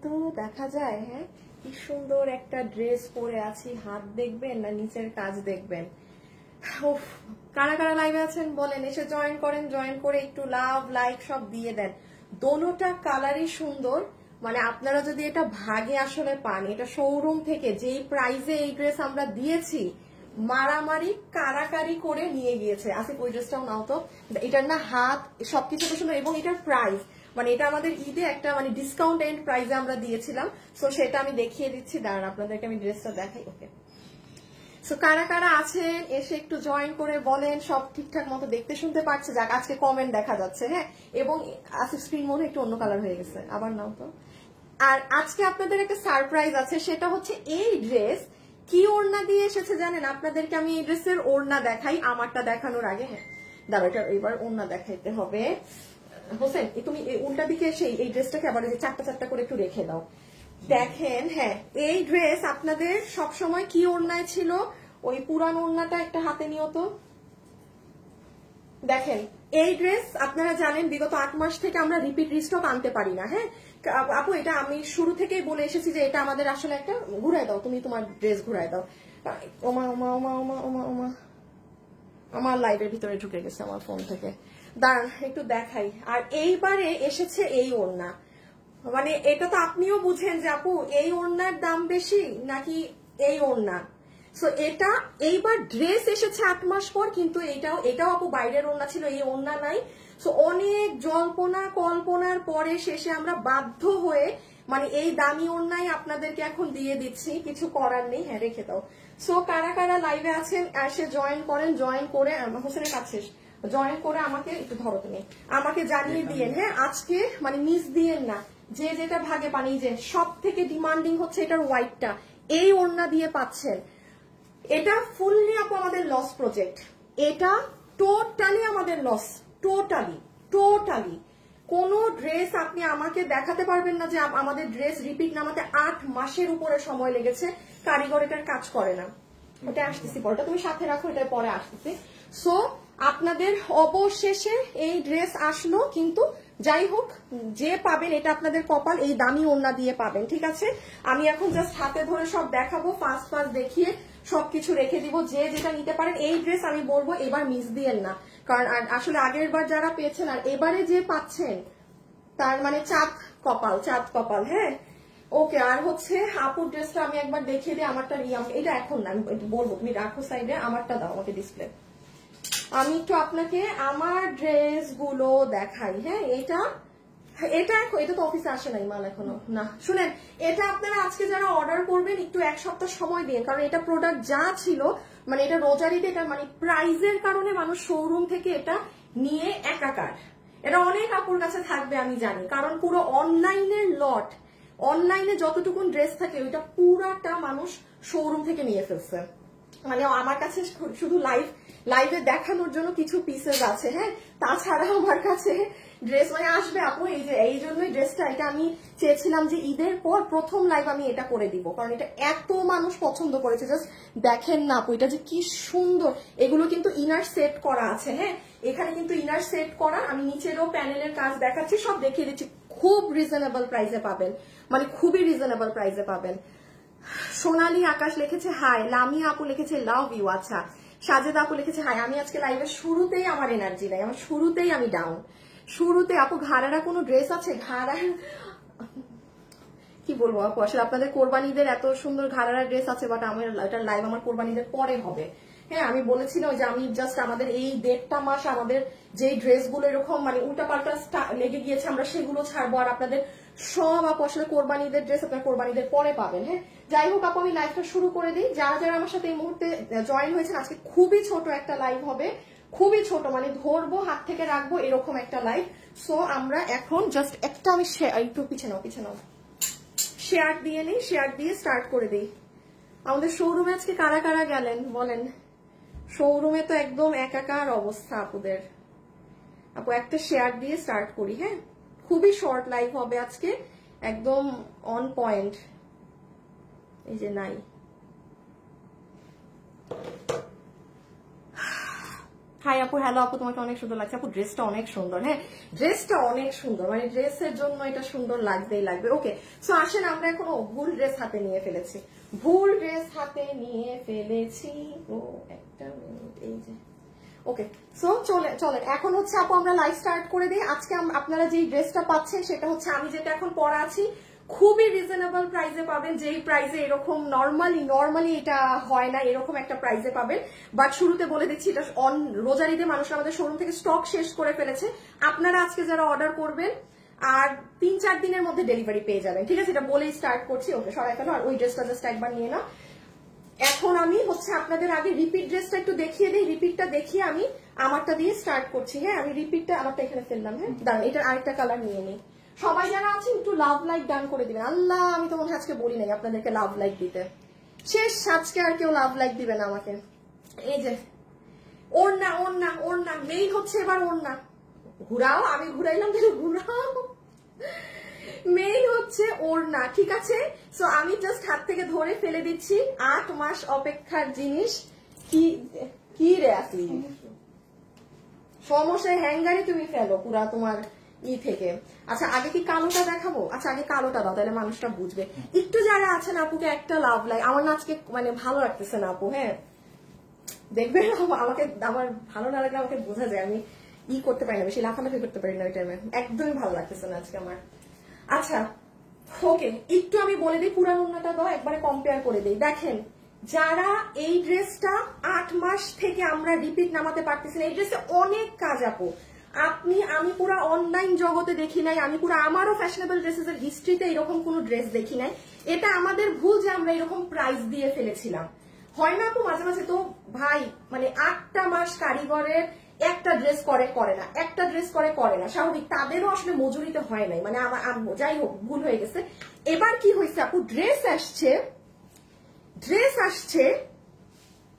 তো দেখা যায়। হ্যাঁ, কি সুন্দর একটা ড্রেস পরে আছি, হাত দেখবেন না নিচের কাজ দেখবেন। উফ, কারা কারা লাইভে আছেন বলেন, এসে জয়েন করেন, জয়েন করে একটু লাভ লাইক সব দিয়ে দেন। দোনোটা কালারই সুন্দর, মানে আপনারা যদি এটা ভাগে আসলে পান, এটা শোরুম থেকে যেই প্রাইসে এই ড্রেস আমরা দিয়েছি, মারামারি কারাকারি করে নিয়ে গিয়েছে। আসিফ ওই ড্রেসটাও নাও তো, এটার না হাত সবকিছু তো সুন্দর, এবং এটার প্রাইস মানে এটা আমাদের ঈদে একটা মানে ডিসকাউন্ট এন্ড প্রাইসে আমরা দিয়েছিলাম। সো সেটা আমি দেখিয়ে দিচ্ছি, দাঁড়ান আপনাদেরকে আমি ড্রেসটা দেখাই। ওকে, সো কারা কারা আছেন এসে একটু জয়েন করে বলেন, সব ঠিকঠাক মতো দেখতে শুনতে পাচ্ছে। যাক, আজকে কমেন্ট দেখা যাচ্ছে। হ্যাঁ, এবং আসিফ স্ক্রিন মনে একটু অন্য কালার হয়ে গেছে, আবার নাও তো। আর আজকে আপনাদের একটা সারপ্রাইজ আছে, সেটা হচ্ছে এই ড্রেস কি ওড়না দিয়ে এসেছে জানেন? আপনাদেরকে আমি এই ড্রেসের ওড়না দেখাই আমারটা দেখানোর আগে। হ্যাঁ দাঁড়া, এটা এবার ওড়না দেখাইতে হবে। হোসেন, তুমি উল্টা দিকে এসে এই ড্রেসটাকে আবার চারটা চারটা করে একটু রেখে দাও। দেখেন, হ্যাঁ এই ড্রেস আপনাদের সবসময় কি ওড়নায় ছিল? ওই পুরান ওড়নাটা একটা হাতে নিও তো। দেখেন, এই ড্রেস আপনারা জানেন বিগত 8 মাস থেকে আমরা রিপিট রিস্টক আনতে পারি না। হ্যাঁ আপু, এটা আমি শুরু থেকেই বলে এসেছি যে এটা আমাদের আসলে একটা, ঘুরাই দাও তুমি তোমার ড্রেস, ঘুরাই দাও। ওমা ওমা ওমা ওমা ওমা ওমা, আমার লাইভের ভিতরে ঢুকে গেছে আমার ফোন থেকে। দাঁড়ান একটু দেখাই। আর এইবারে এসেছে এই ওড়না, মানে এটা তো আপনিও বুঝেন যে আপু এই ওড়নার দাম বেশি নাকি এই ওড়না। সো এটা এইবার ড্রেস এসেছে 8 মাস পর, কিন্তু এটাও আপু বাইরের ওড়না ছিল, এই ওড়না নাই। সো অনেক জল্পনা কল্পনার পরে শেষে আমরা বাধ্য হয়ে মানে এই দামি ওড়নাই আপনাদেরকে এখন দিয়ে দিচ্ছি, কিছু করার নেই। হ্যাঁ রেখে দাও। সো কারা কারা লাইভে আছেন এসে জয়েন করেন, জয়েন করে হোসেনের কাছে জয়েন করে আমাকে একটু ধরো তুমি, আমাকে জানিয়ে দিয়েন। হ্যাঁ আজকে মানে মিস দিয়েন না, যে যেটা ভাগে পানি। যে সব থেকে ডিমান্ডিং হচ্ছে এটার হোয়াইটটা, এই ওড়না দিয়ে পাচ্ছেন। এটা ফুললি আপু আমাদের লস প্রজেক্ট, এটা টোটালি আমাদের লস, টোটালি টোটালি। কোন ড্রেস আপনি আমাকে দেখাতে পারবেন না যে আমাদের ড্রেস রিপিট নামাতে 8 মাসের উপরে সময় লেগেছে, কারিগর এটার কাজ করে না। ওটা আসতেছি পরে, তুমি সাথে রাখো, এটা পরে আসতেছি। সো আপনাদের অবশেষে এই ড্রেস আসলো, কিন্তু যাই হোক যে পাবেন এটা আপনাদের কপাল, এই দামি ওড়না দিয়ে পাবেন। ঠিক আছে, আমি এখন জাস্ট হাতে ধরে সব দেখাবো, ফার্স্ট ফার্স্ট দেখিয়ে সবকিছু রেখে দিব। যে যেটা নিতে পারেন এই ড্রেস আমি বলবো এবার মিস দিয়েন না, কারণ আসলে আগের বার যারা পেয়েছেন আর এবারে যে পাচ্ছেন তার মানে চাঁদ কপাল, চাঁদ কপাল। হ্যাঁ ওকে, আর হচ্ছে আপুর ড্রেসটা আমি একবার দেখিয়ে দিই। আমারটা এটা এখন না, আমি বলবো তুমি রাখো সাইডে, আমারটা দাও আমাকে ডিসপ্লে। আমি একটু আপনাকে আমার ড্রেস গুলো দেখাই। হ্যাঁ এটা তো অফিসে আসে নাই মাল এখনো না। শুনেন, এটা আপনারা আজকে যারা অর্ডার করবেন একটু 1 সপ্তাহ সময় দিন, কারণ এটা প্রোডাক্ট যা ছিল মানে এটা রোজারিতে, এটা মানে প্রাইজের কারণে মানুষ শোরুম থেকে এটা নিয়ে একাকার। এটা অনেক আপুর কাছে থাকবে আমি জানি, কারণ পুরো অনলাইনের লট, অনলাইনে যতটুকু ড্রেস থাকে ওইটা পুরাটা মানুষ শোরুম থেকে নিয়ে ফেলছে। মানে আমার কাছে শুধু লাইভে দেখানোর জন্য কিছু পিসেস আছে। হ্যাঁ তাছাড়া আমার কাছে ড্রেস মানে আসবে আপু, এই জন্যই ড্রেসটা, এটা আমি চেয়েছিলাম যে ঈদের পর প্রথম লাইভ আমি এটা করে দিব, কারণ এটা এত মানুষ পছন্দ করেছে। জাস্ট দেখেন না আপু, এটা যে কি সুন্দর। এগুলো কিন্তু ইনার সেট করা আছে। হ্যাঁ এখানে কিন্তু ইনার সেট করা, আমি নিচেরও প্যানেলের কাজ দেখাচ্ছি, সব দেখিয়ে দিচ্ছি। খুব রিজনেবল প্রাইসে পাবেন, মানে খুবই রিজনেবল প্রাইসে পাবেন। সোনালী আকাশ লিখেছে হাই, লামিয়া আপু লিখেছে লাভ ইউ। আচ্ছা, সাজেদা আপু লিখেছে হাই। আমি আজকে লাইভের শুরুতেই আমার এনার্জি নাই, আমার শুরুতেই আমি ডাউন। শুরুতে আপু ঘাড়ারা কোনো ড্রেস আছে? ঘাড়া কি বলবো আপু, আসলে আপনাদের কোরবানিদের এত সুন্দর ঘাড়ারা ড্রেস আছে, বাট আমার এটা লাইভ আমার কোরবানিদের পরে হবে। হ্যাঁ আমি বলেছিলাম যে আমি জাস্ট আমাদের এই 1.5 মাস আমাদের যে ড্রেসগুলো এরকম মানে উল্টাপাল্টা লেগে গিয়েছে, আমরা সেগুলো ছাড়বো। আর আপনাদের সব আপু আসলে কোরবানিদের ড্রেস আপনার কোরবানিদের পরে পাবেন। হ্যাঁ যাই হোক আপু, আমি লাইভটা শুরু করে দিই। যারা যারা আমার সাথে এই মুহূর্তে জয়েন হয়েছেন, আজকে খুবই ছোট একটা লাইভ হবে, খুবই ছোট, মানে ধরবো হাত থেকে রাখবো এরকম একটা লাইভ। সো আমরা এখন জাস্ট একটা, আমি একটু পিছনে শেয়ার দিয়ে নিই, শেয়ার দিয়ে স্টার্ট করে দিই। আমাদের শোরুমে আজকে কারা কারা গেলেন বলেন? শোরুমে তো একদম একাকার অবস্থা আপুদের। আপু একটা শেয়ার দিয়ে স্টার্ট করি। হ্যাঁ খুবই শর্ট লাইভ হবে আজকে, একদম অন পয়েন্ট। এই যে নাই, হাই আপু, হ্যালো আপু, তোমাকে অনেক সুন্দর লাগছে আপু, ড্রেসটা অনেক সুন্দর। হ্যাঁ, ড্রেসটা অনেক সুন্দর, মানে ড্রেসের জন্য এটা সুন্দর লাগবেই লাগবে। ওকে, সো আসেন আমরা এখন ভুল ড্রেস হাতে নিয়ে ফেলেছি, ভুল ড্রেস হাতে নিয়ে ফেলেছি। ও একটা মিনিট, এই যে ওকে, সো চলেন এখন হচ্ছে আপু আমরা লাইভ স্টার্ট করে দিই। আজকে আপনারা যে ড্রেসটা পাচ্ছেন সেটা হচ্ছে আমি যেটা এখন পরা আছি, খুবই রিজনেবল প্রাইসে পাবেন, যেই প্রাইসে এরকম নর্মালি এটা হয় না, এরকম একটা প্রাইসে পাবেন। বাট শুরুতে বলে দিচ্ছি, এটা রোজার ঈদে মানুষ আমাদের শোরুম থেকে স্টক শেষ করে ফেলেছে। আপনারা আজকে যারা অর্ডার করবেন আর 3-4 দিনের মধ্যে ডেলিভারি পেয়ে যাবেন, ঠিক আছে? এটা বলেই স্টার্ট করছি। ওকে, সবাই ফেলো, আর ওই ড্রেসটা জাস্ট একবার নিয়ে নাও। এখন আমি হচ্ছে আপনাদের আগে রিপিট ড্রেসটা একটু দেখিয়ে দিই, রিপিটটা দেখিয়ে আমি আমারটা দিয়ে স্টার্ট করছি। হ্যাঁ, আমি রিপিটটা আমারটা এখানে ফেললাম। হ্যাঁ, দাঁড়ান, এটার আরেকটা কালার নিয়ে নিই। সবাই যারা আছেন একটু লাভ লাইক ডান করে দিবেন। আল্লাহ, আমি তো মনে হয় আজকে বলি নাই আপনাদেরকে লাভ লাইক দিতে, শেষ আজকে আর কেউ লাভ লাইক দিবেন আমাকে। এই যে ওড়না ওড়না ওড়না, মেইন হচ্ছে এবার ওড়না ঘুরাও, আমি ঘুরাইলাম, ঘুরাও, মেইন হচ্ছে ওড়না, ঠিক আছে? সো আমি জাস্ট হাত থেকে ধরে ফেলে দিচ্ছি। 8 মাস অপেক্ষার জিনিস। কি রে আসলি সমস্যা, হ্যাঙ্গারে তুমি ফেলো পুরা তোমার থেকে। আচ্ছা, আগে কি কালোটা দেখাবো? আচ্ছা, আগে কালোটা দাও, তাহলে মানুষটা বুঝবে। একটু যারা আছেন আপুকে একটা লাভ লাইক, আমার না আজকে মানে ভালো লাগতেছে না আপু। হ্যাঁ, দেখবেন আমাকে, আমার ভালো না লাগলে আমাকে বোঝা যায়, আমি করতে পারি না, বেশি লাফালাফি করতে পারি না ওই টাইমে, একদমই ভালো লাগতেছে না আজকে আমার। আচ্ছা ওকে, একটু আমি বলে দিই, পুরান ওড়নাটা দাও, একবারে কম্পেয়ার করে দিই। দেখেন, যারা এই ড্রেসটা 8 মাস থেকে আমরা রিপিট নামাতে পারতেছি না, এই ড্রেসে অনেক কাজ আপু। আমি পুরো অনলাইন জগতে দেখি নাই, আমি পুরো আমারও ফ্যাশনেবল ড্রেসেস এর হিস্ট্রিতে এরকম কোন ড্রেস দেখি নাই। এটা আমাদের ভুল যে আমরা এরকম প্রাইস দিয়ে ফেলেছিলাম, হয় না আপু মাঝে মাঝে? তো ভাই, মানে 8টা মাস কারিগরের একটা ড্রেস করে না, একটা ড্রেস করে না, স্বাভাবিক, তাদেরও আসলে মজুরিতে হয় নাই, মানে যাই হোক ভুল হয়ে গেছে। এবার কি হয়েছে আপু, ড্রেস আসছে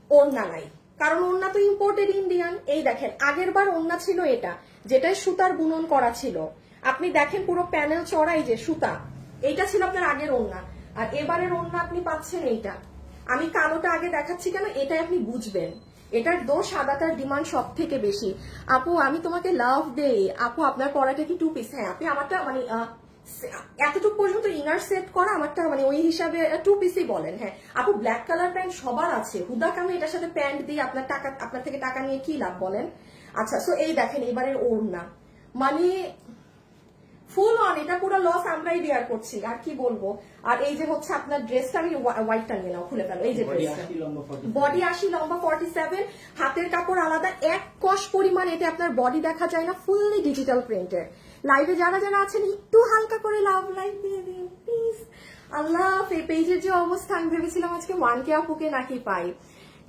ওড়না নাই, কারণ ওড়না তো ইম্পোর্টেড ইন্ডিয়ান। এই দেখেন, আগের বার ওড়না ছিল এটা, যেটাই সুতার বুনন করা ছিল, আপনি দেখেন পুরো প্যানেল চড়াই যে সুতা, এইটা ছিল আপনার আগের ওড়না। আর এবারের ওড়না আপনি পাচ্ছেন এইটা। আমি কালোটা আগে দেখাচ্ছি কেন, এটাই আপনি বুঝবেন। এটার দোষ সাদাটার ডিমান্ড সব থেকে বেশি। আপু আমি তোমাকে লাভ দেই। আপু আপনার পরাটা কি 2 পিস? হ্যাঁ, আপনি আমারটা মানে এতটুকু পর্যন্ত ইনার সেট করা, আমারটা মানে ওই হিসাবে 2 পিসই বলেন। হ্যাঁ আপু, ব্ল্যাক কালার প্যান্ট সবার আছে, হুদাক আমি এটার সাথে প্যান্ট দিয়ে আপনার থেকে টাকা নিয়ে কি লাভ বলেন? আচ্ছা, সো এই দেখেন এবারের ওড়না, মানে ফুল অন, এটা পুরো লস আমরাই বিয়ার করছি, আর কি বলবো। আর এই যে হচ্ছে আপনার ড্রেসটা, আমি হোয়াইটটা নিয়ে নাও, খুলে ফেলো। এই যে বডি 80, লম্বা 47, হাতের কাপড় আলাদা, 1 কষ পরিমাণ এতে আপনার বডি দেখা যায় না, ফুললি ডিজিটাল প্রিন্টের। লাইভে যারা যারা আছেন একটু হালকা করে লাভ লাইক দিয়ে দিন প্লিজ। আল্লাহ, পেজের যে অবস্থা, আমি ভেবেছিলাম আজকে 1K আপুকে নাকি পাই।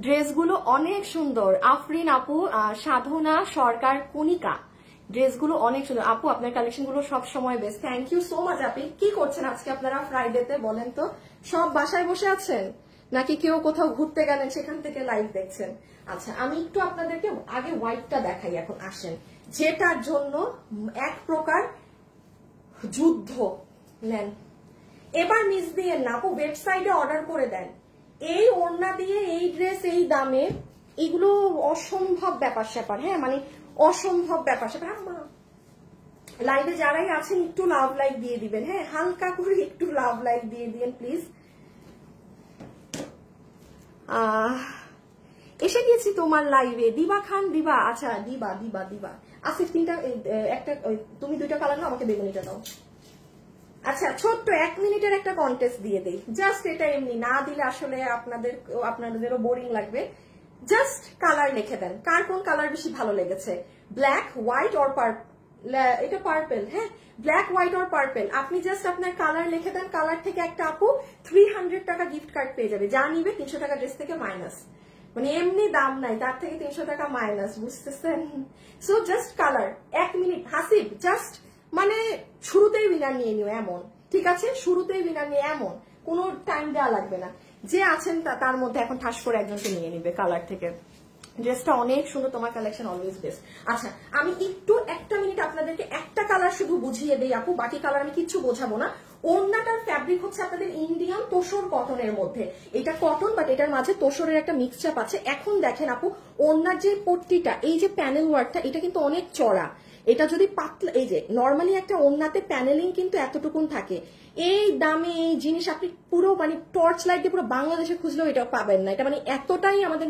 ড্রেসগুলো অনেক সুন্দর। আফরিন আপু, সাধনা সরকার, কণিকা, ড্রেসগুলো অনেক সুন্দর আপু, আপনার কালেকশন গুলো সব সময় best. Thank you so much আপনি। কি করছেন আজকে আপনারা ফ্রাইডেতে বলেন তো? সব বাসায় বসে আছেন নাকি কেউ কোথাও ঘুরতে গেলেন সেখান থেকে লাইভ দেখছেন? আচ্ছা, আমি একটু আপনাদেরকে আগে হোয়াইটটা দেখাই। এখন আসেন, যেটার জন্য এক প্রকার যুদ্ধ নেন, এবার মিস দিয়ে না আপু, ওয়েবসাইটে অর্ডার করে দেন। এই ওড়না দিয়ে এই ড্রেস এই দামে, এগুলো অসম্ভব ব্যাপার স্যাপার। হ্যাঁ, মানে অসম্ভব ব্যাপার স্যাপার। লাইভে যারাই আছেন একটু লাভ লাইক দিয়ে দিবেন। হ্যাঁ, হালকা করে একটু লাভ লাইক দিয়ে দিবেন প্লিজ। এসে গেছি তোমার লাইভে, দিবা খান, দিবা। আচ্ছা, দিবা দিবা দিবা আসিফ, একটা তুমি 2টা কালার নাও, আমাকে বেগুনিটা দাও। আচ্ছা, ছোট্ট 1 মিনিটের একটা কন্টেস্ট দিয়ে দেই, জাস্ট এটা এমনি না দিলে আসলে আপনাদেরও বোরিং লাগবে। জাস্ট কালার লিখে দেন, কার কোন কালার বেশি ভালো লেগেছে, ব্ল্যাক, হোয়াইট অর এটা পার্পেল। হ্যাঁ, ব্ল্যাক, হোয়াইট অর পার্পেল। আপনি জাস্ট আপনার কালার লিখে দেন, কালার থেকে একটা আপু 300 টাকা গিফট কার্ড পেয়ে যাবে, যা নিবে 300 টাকা ড্রেস থেকে মাইনাস, মানে এমনি দাম নাই, তার থেকে 300 টাকা মাইনাস, বুঝতেছেন? So just colour, 1 minute. Hasib, just মানে শুরুতেই উইনার নিয়ে নিও এমন, ঠিক আছে? শুরুতেই উইনার নিয়ে এমন, কোনো টাইম দেওয়া লাগবে না। যে আছেন তার মধ্যে এখন ঠাস করে একজনকে নিয়ে নিবে কালার থেকে। ড্রেসটা অনেক সুন্দর, তোমার কালেকশন অলওয়েজ বেস্ট। আচ্ছা, আমি একটু 1 মিনিট আপনাদেরকে একটা কালার শুধু বুঝিয়ে দেই আপু, বাকি কালার আমি কিচ্ছু বোঝাবো না। ওড়নাটার ফ্যাব্রিক হচ্ছে আপনাদের ইন্ডিয়ান তোসর কটনের মধ্যে, এটা কটন বাট এটার মাঝে তোসরের একটা মিক্সচাপ আছে। এখন দেখেন আপু ওড়নার যে পট্টিটা, এই যে প্যানেল ওয়ার্কটা, এটা কিন্তু অনেক চড়া। এটা যদি পাতলা, এই যে নর্মালি একটা ওড়নাতে প্যানেলিং কিন্তু এতটুকুন থাকে, এই দামে এই জিনিস আপনি পুরো মানে টর্চ লাইট দিয়ে পুরো বাংলাদেশে খুঁজলেও এটা পাবেন না। এটা মানে এতটাই আমাদের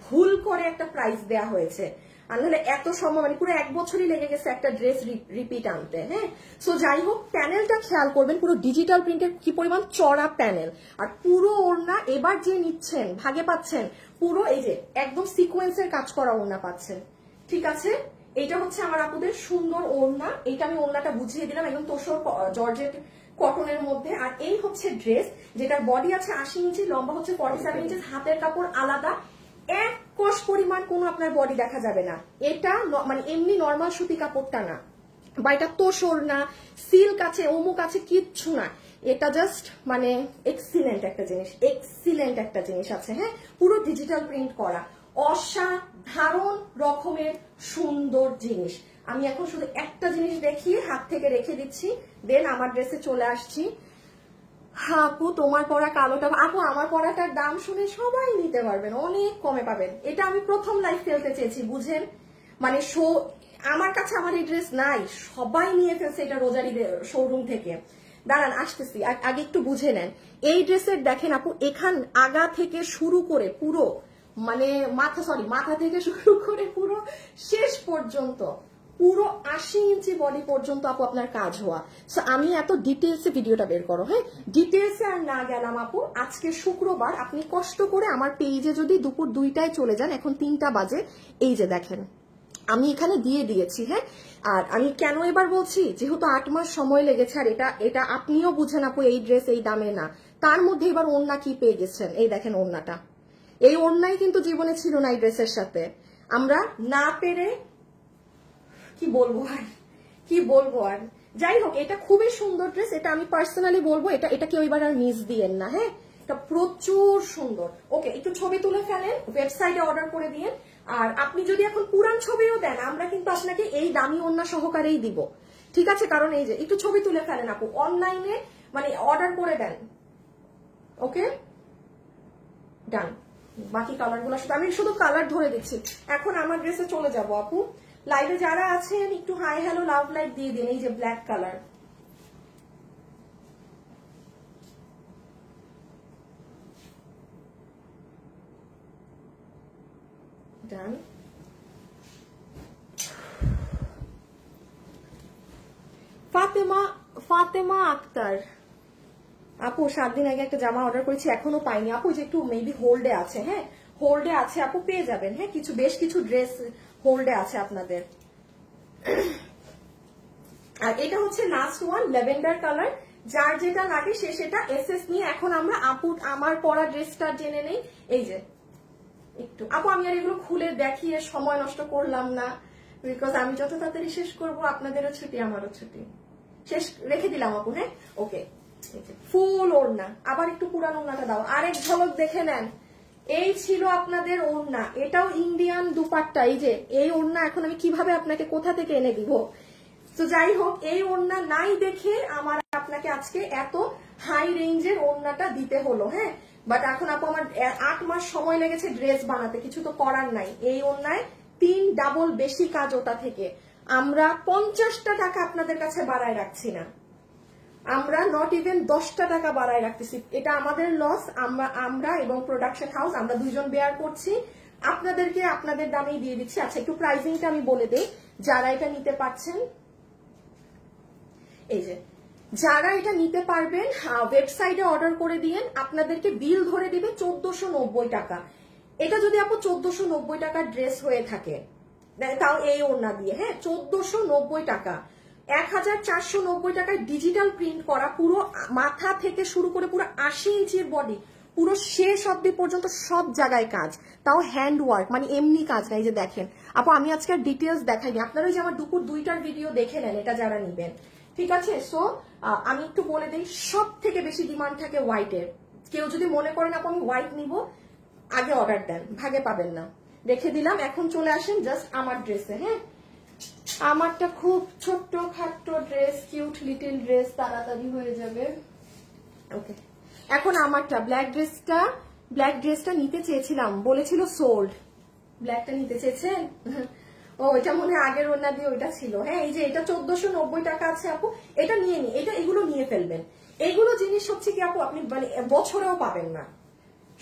ভুল করে একটা প্রাইস দেয়া হয়েছে, আর নাহলে এত সময় মানে পুরো 1 বছরই লেগে গেছে একটা ড্রেস রিপিট আনতে। হ্যাঁ, সো যাই হোক প্যানেলটা খেয়াল করবেন, পুরো ডিজিটাল প্রিন্টের কি পরিমাণ চড়া প্যানেল, আর পুরো ওড়না এবার যে নিচ্ছেন ভাগে পাচ্ছেন পুরো এই যে একদম সিকোয়েন্সের কাজ করা ওড়না পাচ্ছেন। ঠিক আছে, এটা হচ্ছে আমার আপুদের সুন্দর ওড়না, এটা আমি ওড়নাটা বুঝিয়ে দিলাম, একদম তোসর জর্জেট কটনের মধ্যে। আর এই হচ্ছে ড্রেস, যেটার বডি আছে 80 ইঞ্চি, লম্বা হচ্ছে 47 ইঞ্চি, হাতের কাপড় আলাদা, এক কষ পরিমাণ কোনো আপনার বডি দেখা যাবে না। এটা মানে এমনি নর্মাল সুতি কাপড়টা না, বা এটা তোসর না, সিল্ক আছে, অমুক আছে, কিচ্ছু না। এটা জাস্ট মানে এক্সিলেন্ট একটা জিনিস, এক্সিলেন্ট একটা জিনিস আছে। হ্যাঁ, পুরো ডিজিটাল প্রিন্ট করা, অসাধারণ রকমের সুন্দর জিনিস। আমি এখন শুধু একটা জিনিস দেখিয়ে হাত থেকে রেখে দিচ্ছি, দেন আমার ড্রেসে চলে আসছি। আপু তোমার পরা কালোটা, আপু আমার পরাটার দাম শুনে সবাই নিতে পারবেন, অনেক কমে পাবেন। এটা আমি প্রথম লাইভ ফেলতে চেয়েছি, বুঝেন মানে আমার কাছে আমার এই ড্রেস নাই, সবাই নিয়ে ফেলছে এটা রোজারি শোরুম থেকে। দাঁড়ান আসতেছি, আগে একটু বুঝে নেন। এই ড্রেসের দেখেন আপু এখান আগা থেকে শুরু করে পুরো মানে মাথা থেকে শুরু করে পুরো শেষ পর্যন্ত পুরো 80 ইঞ্চি বডি পর্যন্ত আপু আপনার কাজ হওয়া। সো আমি এত ডিটেলসে ভিডিওটা বের করো, হ্যাঁ ডিটেলসে আর না গেলাম আপু। আজকে শুক্রবার, আপনি কষ্ট করে আমার পেজে যদি দুপুর 2টায় চলে যান, এখন 3টা বাজে, এই যে দেখেন আমি এখানে দিয়ে দিয়েছি। হ্যাঁ, আর আমি কেন এবার বলছি, যেহেতু 8 মাস সময় লেগেছে, আর এটা আপনিও বুঝেন আপু এই ড্রেস এই দামে না, তার মধ্যে এবার ওড়না কি পেয়ে গেছেন, এই দেখেন ওড়নাটা, এই ওড়নাই কিন্তু জীবনে ছিল না এই ড্রেসের সাথে। আমরা না পেরে কি বলবো আর যাই হোক, এটা খুবই সুন্দর ড্রেস, এটা আমি পার্সোনালি বলবো এটা কেউ এবার আর মিস দিয়েন না। হ্যাঁ, এটা প্রচুর সুন্দর। ওকে, একটু ছবি তুলে ফেলেন, ওয়েবসাইটে অর্ডার করে দিয়েন। আর আপনি যদি এখন পুরান ছবিও দেন, আমরা কিন্তু আপনাকে এই দামি ওড়না সহকারেই দিব, ঠিক আছে? কারণ এই যে একটু ছবি তুলে ফেলেন আপু, অনলাইনে মানে অর্ডার করে দেন। ওকে, ডান। বাকি কালারগুলো আমি শুধু কালার ধরে দিচ্ছি। এখন আমার ড্রেসে চলে যাব আপু। লাইভে যারা আছেন একটু হাই হ্যালো লাভ লাইক দিয়ে দিন। এই যে ব্ল্যাক কালার, ডান। ফাতেমা আক্তার আপু, 7 দিন আগে একটা জামা অর্ডার করেছি, এখনো পাইনি আপু, যে একটু মেবি হোল্ডে আছে। হ্যাঁ, হোল্ডে আছে আপু, পেয়ে যাবেন। হ্যাঁ, বেশ কিছু ড্রেস হোল্ডে আছে আপনাদের। আর এটা হচ্ছে লাস্ট ওয়ান, ল্যাভেন্ডার কালার। যার যেটা লাগে সে সেটা এসএস নিয়ে। এখন আমরা আপু আমার পরা ড্রেসটা জেনে নেই। এই যে একটু আপু, আমি আর এগুলো খুলে দেখিয়ে সময় নষ্ট করলাম না, বিকজ আমি যত তাড়াতাড়ি শেষ করবো আপনাদেরও ছুটি আমারও ছুটি। শেষ রেখে দিলাম আপু। হ্যাঁ, ওকে, ফুল ওড়না। আবার একটু পুরান ওড়নাটা দাও, আরেক ঝলক দেখে নেন। এই ছিল আপনাদের ওড়না, এটাও ইন্ডিয়ান দুপাট্টা। এই যে এই ওড়না এখন আমি কিভাবে আপনাকে কোথা থেকে এনে দিব? তো যাই হোক, এই ওড়না নাই দেখে আমার আপনাকে আজকে এত হাই রেঞ্জের ওড়নাটা দিতে হলো। হ্যাঁ, বাট এখন আপু আমার 8 মাস সময় লেগেছে ড্রেস বানাতে, কিছু তো করার নাই। এই ওড়নায় 3 ডাবল বেশি কাজ ওটা থেকে। আমরা 50টা টাকা আপনাদের কাছে বাড়ায় রাখছি না, আমরা নট ইভেন 10টা টাকা বাড়ায় রাখতেছি। এটা আমাদের লস, আমরা এবং প্রোডাকশন হাউস আমরা দুইজন বেয়ার করছি, আপনাদেরকে আপনাদের দামেই দিয়ে দিচ্ছি। আচ্ছা, একটু প্রাইসিংটা আমি বলে দেই যারা এটা নিতে পারছেন। এই যে যারা এটা নিতে পারবেন, ওয়েবসাইটে অর্ডার করে দিয়েন, আপনাদেরকে বিল ধরে দিবে 1490 টাকা। এটা যদি আপু 1490 টাকার ড্রেস হয়ে থাকে, তাও এই ওড়না দিয়ে, হ্যাঁ 1490 টাকা। 1490 টাকায় ডিজিটাল প্রিন্ট করা, পুরো মাথা থেকে শুরু করে পুরো 80 ইঞ্চির বডি, পুরো শেষ অব্দি পর্যন্ত সব জায়গায় কাজ, তাও হ্যান্ড ওয়ার্ক, মানে এমনি কাজ নাই। যে দেখেন আপু, আমি আজকে ডিটেলস দেখাইনি, আপনারা ওই যে আমার দুপুর 2টার ভিডিও দেখে নেন এটা যারা নিবেন, ঠিক আছে? সো আমি একটু বলে দিই, সব থেকে বেশি ডিমান্ড থাকে হোয়াইটের। কেউ যদি মনে করেন আপু আমি হোয়াইট নিব, আগে অর্ডার দেন, ভাগে পাবেন না। রেখে দিলাম। এখন চলে আসেন জাস্ট আমার ড্রেসে। হ্যাঁ, আমারটা খুব ছোট্ট খাট্ট ড্রেস, কিউট লিটল ড্রেস, তাড়াতাড়ি হয়ে যাবে। ওকে, এখন আমারটা ব্ল্যাক ড্রেসটা নিতে চেয়েছিলাম, বলেছিল সোল্ড। ব্ল্যাকটা নিতে চেয়েছেন? ও এটা মনে হয় আগের ওড়না দিয়ে ওইটা ছিল। হ্যাঁ, এই যে এটা 1490 টাকা আছে আপু, এটা নিয়ে নি, এগুলো নিয়ে ফেলবেন। এইগুলো জিনিস হচ্ছে কি আপু, আপনি মানে বছরেও পাবেন না,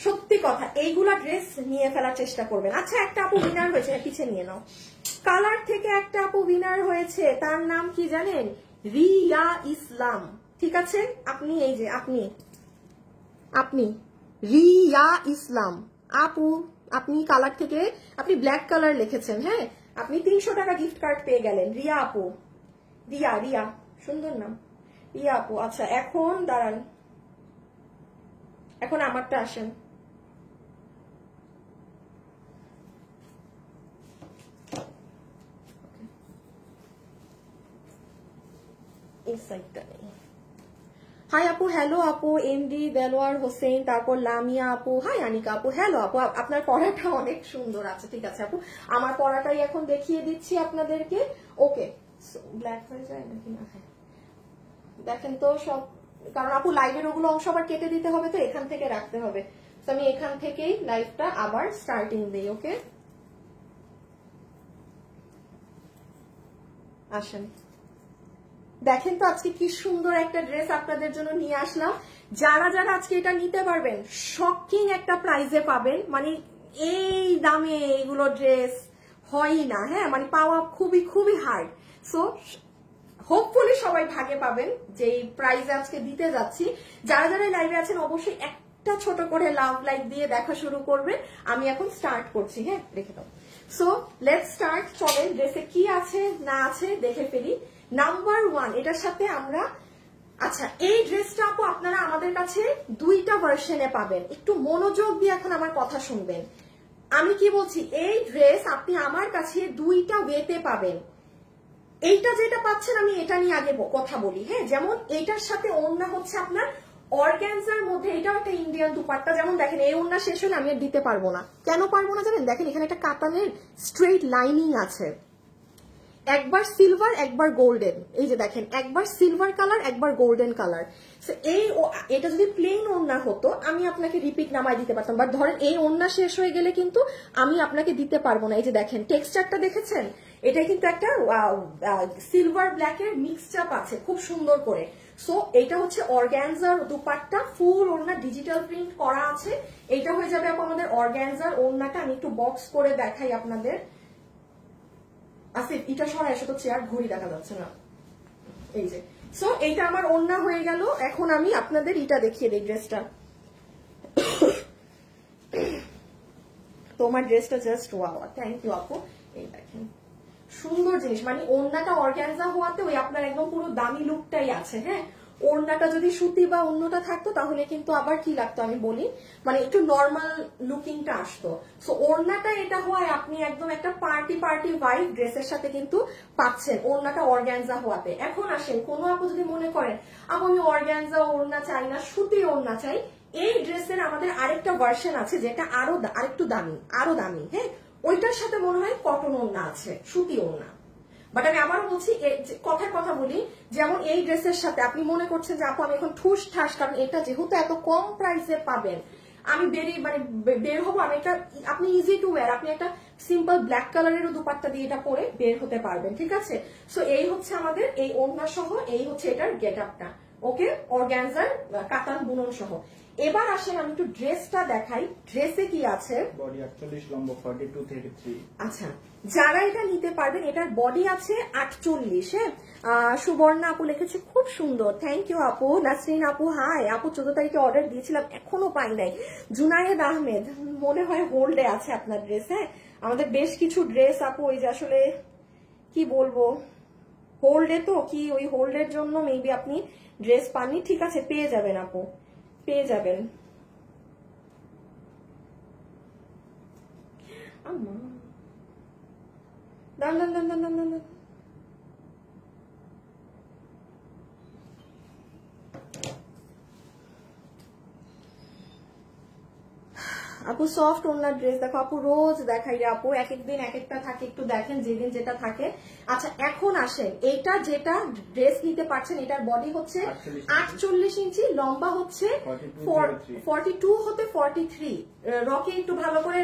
সত্যি কথা। এইগুলা ড্রেস নিয়ে ফেলার চেষ্টা করবেন। আচ্ছা, একটা আপু উইনার হয়েছে, পিছিয়ে নিয়ে নাও। কালার থেকে একটা আপু উইনার হয়েছে, তার নাম কি জানেন? রিয়া ইসলাম। ঠিক আছে, আপনি এই যে আপনি রিয়া ইসলাম আপু, আপনি কালার থেকে আপনি ব্ল্যাক কালার লিখেছেন। হ্যাঁ, আপনি 300 টাকা গিফট কার্ড পেয়ে গেলেন। রিয়া আপু, রিয়া, সুন্দর নাম, রিয়া আপু। আচ্ছা, এখন দাঁড়ান, এখন আমারটা আসেন। এই সাইডটা নেই। হাই আপু, হ্যালো আপু, এমডি দেলোয়ার হোসেন, তারপর লামিয়া আপু, হাই আনিকা আপু, হ্যালো আপু, আপনার পড়াটা অনেক সুন্দর আছে। ঠিক আছে আপু, আমার পড়াটাই এখন দেখিয়ে দিচ্ছি আপনাদেরকে। ওকে, ব্ল্যাক হয়ে যায় নাকি না? হ্যাঁ, দেখেন তো সব, কারণ আপু লাইভের ওগুলো অংশ আবার কেটে দিতে হবে, তো এখান থেকে রাখতে হবে। তো আমি এখান থেকেই লাইভটা আবার স্টার্টিং দিই। ওকে, আসেন, দেখেন তো আজকে কি সুন্দর একটা ড্রেস আপনাদের জন্য নিয়ে আসলাম। যারা যারা আজকে এটা নিতে পারবেন, শকিং একটা প্রাইজে পাবেন। মানে এই দামে এগুলো ড্রেস হয়ই না। হ্যাঁ, মানে পাওয়া খুবই খুবই হার্ড। সো হোপফুলি সবাই ভাগে পাবেন যে প্রাইজে আজকে দিতে যাচ্ছি। যারা যারা লাইভে আছেন অবশ্যই একটা ছোট করে লাভ লাইক দিয়ে দেখা শুরু করবেন। আমি এখন স্টার্ট করছি। হ্যাঁ, রেখে দাও। So let's start. চলেন ড্রেসে কি আছে না আছে দেখে ফেলি। নাম্বার 1, এটার সাথে আমরা, আচ্ছা এই ড্রেসটা আপু আপনারা আমাদের কাছে দুইটা ভার্সনে পাবেন। একটু মনোযোগ দিয়ে এখন আমার কথা শুনবেন। আমি কি বলছি, এই ড্রেস আপনি আমার কাছে দুইটা ওয়েতে পাবেন। এইটা যেটা পাচ্ছেন, আমি এটা নিয়ে আগে কথা বলি। হ্যাঁ, যেমন এইটার সাথে ওড়না হচ্ছে আপনার অর্গানজার মধ্যে, এটাও একটা ইন্ডিয়ান দুপাট্টা। যেমন দেখেন, এই ওড়না শেষ হলে আমি আর দিতে পারবো না। কেন পারবো না জানেন? দেখেন এখানে একটা কাতানের স্ট্রেট লাইনিং আছে, একবার সিলভার একবার গোল্ডেন। এই যে দেখেন, একবার সিলভার কালার একবার গোল্ডেন কালার। এটা যদি প্লেন ওড়না হতো আমি আপনাকে রিপিট নামায় দিতে পারতাম, বাট ধরেন এই ওড়না শেষ হয়ে গেলে কিন্তু আমি আপনাকে দিতে পারবো না। এই যে দেখেন টেক্সচারটা দেখেছেন, এটা কিন্তু একটা সিলভার ব্ল্যাকের মিক্সচাপ আছে খুব সুন্দর করে। সো এটা হচ্ছে অর্গানজার দুপাট্টা, ফুল ওড়না ডিজিটাল প্রিন্ট করা আছে। এটা হয়ে যাবে আমাদের অর্গানজার ওড়নাটা। আমি একটু বক্স করে দেখাই আপনাদের। আসিফ, এটা সরাই, এসে তো চেয়ার ঘড়ি দেখা যাচ্ছে না। এই যে, সো এইটা আমার ওড়না হয়ে গেল। এখন আমি আপনাদের এটা দেখিয়ে দিই ড্রেসটা। তোমার ড্রেসটা জাস্ট ওয়াও, থ্যাংক ইউ আপু। এই দেখেন সুন্দর জিনিস, মানে ওড়নাটা অর্গানজা হওয়াতে ওই আপনার একদম পুরো দামি লুকটাই আছে। হ্যাঁ, ওড়নাটা যদি সুতি বা অন্যটা থাকতো তাহলে কিন্তু আবার কি লাগতো আমি বলি, মানে একটু নর্মাল লুকিংটা আসতো। সো ওড়নাটা এটা হওয়ায় আপনি একদম একটা পার্টি ভাইব ড্রেসের সাথে কিন্তু পাচ্ছেন, ওড়নাটা অর্গানজা হওয়াতে। এখন আসেন, কোনো আপু যদি মনে করেন আপু আমি অর্গানজা ওড়না চাই না, সুতি ওড়না চাই, এই ড্রেসের আমাদের আরেকটা ভার্সন আছে যেটা আরেকটু দামি। হ্যাঁ, ওইটার সাথে মনে হয় কটন ওড়না আছে, সুতি ওড়না। বাট আমি আবারও বলছি, কথার কথা বলি, যেমন এই ড্রেসের সাথে আপনি মনে করছেন যে আপু আমি এখন ঠুস ঠাস, কারণ এটা যেহেতু এত কম প্রাইসে পাবেন, আমি বের হবো, আমি একটা, আপনি ইজি টু ওয়্যার, আপনি একটা সিম্পল ব্ল্যাক কালারেরও দুপাট্টা দিয়ে এটা পরে বের হতে পারবেন। ঠিক আছে, সো এই হচ্ছে আমাদের এই ওড়না সহ, এই হচ্ছে এটার গেট আপটা। ওকে, অর্গানজার কাতান বুনন সহ। এবার আসেন আমি একটু ড্রেসটা দেখাই, ড্রেসে কি আছে। বডি 48, লম্বা 42 33। আচ্ছা, যারা এটা নিতে পারবেন, এটার বডি আছে 48। হ্যাঁ, সুবর্ণা আপু লিখেছে খুব সুন্দর, থ্যাংক ইউ আপু। নাসরিন আপু হাই আপু, 14 তারিখে অর্ডার দিয়েছিলাম, এখনো পাই নাই। জুনায়েদ আহমেদ, মনে হয় হোল্ডে আছে আপনার ড্রেস। হ্যাঁ, আমাদের বেশ কিছু ড্রেস আপু ওই যে আসলে কি বলবো, হোল্ডে, তো কি ওই হোল্ডের জন্য মেবি আপনি ড্রেস পাননি। ঠিক আছে, পেয়ে যাবেন আপু, পেয়ে যাবেন। দান। আপু সফট ওনার ড্রেস দেখো আপু, রোজ দেখাই রে আপু, এক একদিন এক একটা থাকে, একটু দেখেন যেদিন যেটা থাকে। আচ্ছা এখন আসেন, এইটা যেটা ড্রেস নিতে পারছেন, এটার বডি হচ্ছে 48 ইঞ্চি, লম্বা হচ্ছে 42 হতে 43। রকে একটু ভালো করে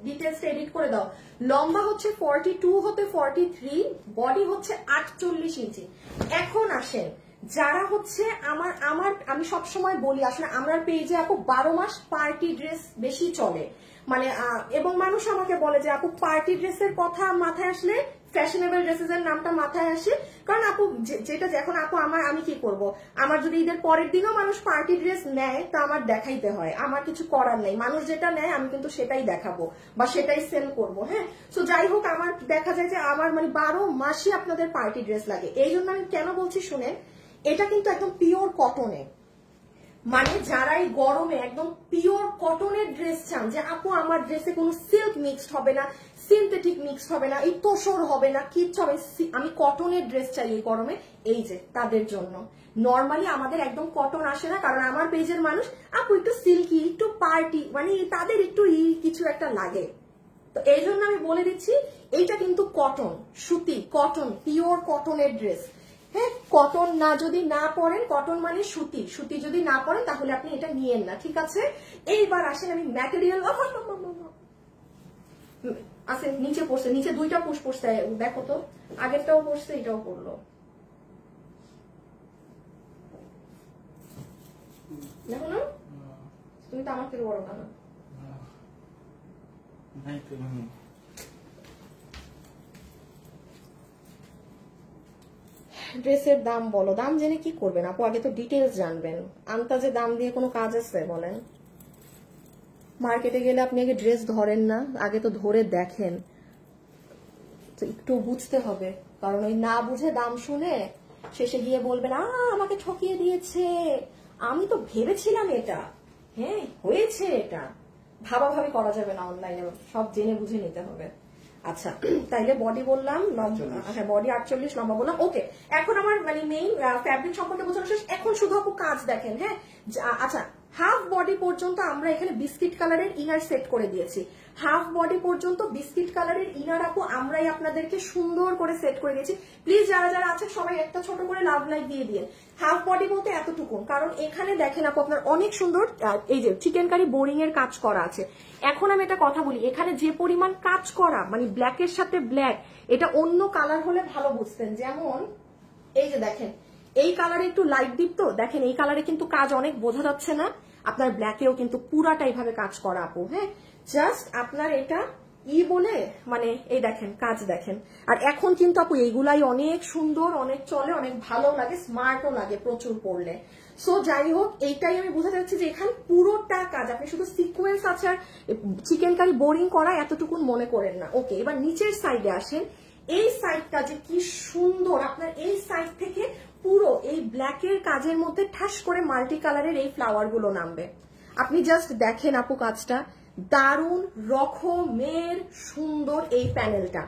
ডিটেলস এডিট করে দাও। লম্বা হচ্ছে 42 হতে 43, বডি হচ্ছে 48 ইঞ্চি। এখন আসেন, যারা হচ্ছে আমি সবসময় বলি আসলে আমার পেজে আপু 12 মাস পার্টি ড্রেস বেশি চলে, মানে এবং মানুষ আমাকে বলে যে আপু পার্টি ড্রেসের কথা মাথায় আসলে ফ্যাশনেবল ড্রেসেস এর নামটা মাথায় আসে, কারণ আপু যেটা এখন আপু আমি কি করব, আমার যদি ঈদের পরের দিনও মানুষ পার্টি ড্রেস নেয় তা আমার দেখাইতে হয়, আমার কিছু করার নেই, মানুষ যেটা নেয় আমি কিন্তু সেটাই দেখাবো বা সেটাই সেল করব। হ্যাঁ, তো যাই হোক, আমার দেখা যায় যে আমার মানে 12 মাসই আপনাদের পার্টি ড্রেস লাগে। এই জন্য আমি কেন বলছি শুনেন, এটা কিন্তু একদম পিওর কটনে, মানে যারা এই গরমে একদম পিওর কটনের ড্রেস চান, যে আপু আমার ড্রেসে কোনো সিল্ক মিক্সড হবে না, সিনথেটিক মিক্সড হবে না, এই তোষর হবে না, কিচ্ছু হবে, আমি কটনের ড্রেস চাই এই গরমে, এই যে তাদের জন্য। নর্মালি আমাদের একদম কটন আসে না, কারণ আমার পেজের মানুষ আপু একটু সিল্কি, একটু পার্টি, মানে তাদের একটু কিছু একটা লাগে। তো এই জন্য আমি বলে দিচ্ছি, এইটা কিন্তু কটন, সুতি, কটন, পিওর কটনের ড্রেস। হ্যাঁ, কটন না যদি না পরেন, কটন মানে সুতি, সুতি যদি না পরেন তাহলে আপনি এটা নিয়েন না, ঠিক আছে। এইবার আসেন আমি ম্যাটেরিয়াল, আসেন নিচে পড়ছে, নিচে দুইটা পুশ পড়ছে, দেখো তো, আগেরটাও পড়ছে এটাও পড়লো, দেখো না, তুমি তো আমার থেকে বড় না। ড্রেসের দাম বলো, দাম জেনে কি করবেন আপু, আগে তো ডিটেলস জানবেন। আন্তাজে দাম দিয়ে কোনো কাজ আছে বলেন? মার্কেটে গেলে আপনি আগে ড্রেস ধরেন না, আগে তো ধরে দেখেন, তো একটু বুঝতে হবে, কারণ ওই না বুঝে দাম শুনে শেষে গিয়ে বলবেন আমাকে ঠকিয়ে দিয়েছে, আমি তো ভেবেছিলাম এটা, হ্যাঁ হয়েছে এটা। ভাবাভাবি করা যাবে না অনলাইনে, সব জেনে বুঝে নিতে হবে। আচ্ছা, তাইলে বডি বললাম, হ্যাঁ বডি 48, লম্বা বললাম, ওকে। এখন আমার মানে মেইন ফ্যাব্রিক সম্পর্কে বোঝানো শেষ, এখন শুধু আপু কাজ দেখেন। হ্যাঁ, আচ্ছা, হাফ বডি পর্যন্ত আমরা এখানে বিস্কিট কালারের ইনার সেট করে দিয়েছি, হাফ বডি পর্যন্ত বিস্কিট কালারের ইনার আপু আমরাই আপনাদেরকে সুন্দর করে সেট করে দিয়েছি। প্লিজ যারা যারা আছেন সবাই একটা ছোট করে লাভ লাইক দিয়ে দিয়ে। হাফ বডি বলতে এতটুকু, কারণ এখানে দেখেন আপু আপনার অনেক সুন্দর এই যে চিকেন কারি বোরিং এর কাজ করা আছে। এখন আমি একটা কথা বলি, এখানে যে পরিমাণ কাজ করা, মানে ব্ল্যাকের সাথে ব্ল্যাক, এটা অন্য কালার হলে ভালো বুঝতেন, যেমন এই যে দেখেন এই কালারে একটু লাইট ডিপ, তো দেখেন এই কালারে কিন্তু কাজ অনেক বোঝা যাচ্ছে না, আপনার ব্ল্যাকেও কিন্তু পুরাটা এইভাবে কাজ করা আপু। হ্যাঁ, জাস্ট আপনার এটা বলে মানে এই দেখেন কাজ দেখেন। আর এখন কিন্তু আপু এইগুলাই অনেক সুন্দর, অনেক চলে, অনেক ভালো লাগে, স্মার্টও লাগে প্রচুর পড়লে। সো যাই হোক, এইটাই আমি বোঝাতে চাচ্ছি যে এখানে পুরোটা কাজ, আপনি শুধু সিকোয়েন্স আছে আর চিকেন কারি বোরিং করা এতটুকুন মনে করেন না। ওকে, এবার নিচের সাইডে আসেন, এই সাইডটা যে কি সুন্দর, আপনার এই সাইড থেকে পুরো এই ব্ল্যাকের কাজের মধ্যে ঠাস করে মাল্টি কালারের এই ফ্লাওয়ার গুলো নামবে। আপনি জাস্ট দেখেন আপু কাজটা, দারুণ রকমের সুন্দর এই প্যানেলটা,